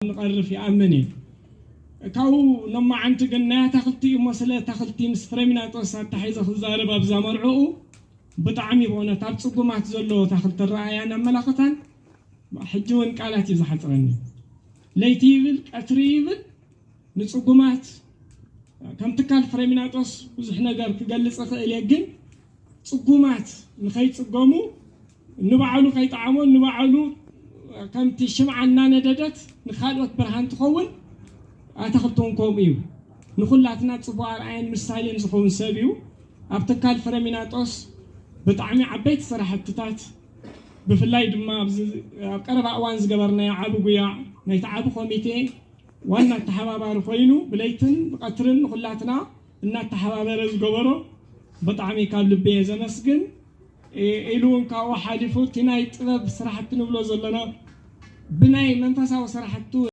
نقرر في أمني كاو لما عنت قلنا تخلتي مسألة تخلتي مسفرمنا توسع تحيز خزارة بابزا مرعو بطعمي بونا تابصقو ما تزلو تخلت الرأي أنا ملاقتان حجون قالاتي زحت رني ليتيبل أتريبل نصقومات كم تكال فرمنا توس وزحنا قال كجلس أخيل يجن صقومات نخيط صقومو نبعلو خيط عمو نبعلو كم تشمع عنا نددت نخالوت برهان تخون أتخلطون كوميو نخلاتنا تصبار عين مسالين زخون سابيو أبتكال فرميناتوس بطعمي عبيت صراحة تتات بفلاي دما قرب أوانز قبرنا عابو قيا نيتعابو خميتي وانا التحبابار خوينو بليتن بقترن نخلاتنا إنا التحبابار زقبرو بطعمي كابل بيزا مسجن إلون كاو حالفو تناي طلب صراحة نبلو زلنا بناي منفسا وصراحة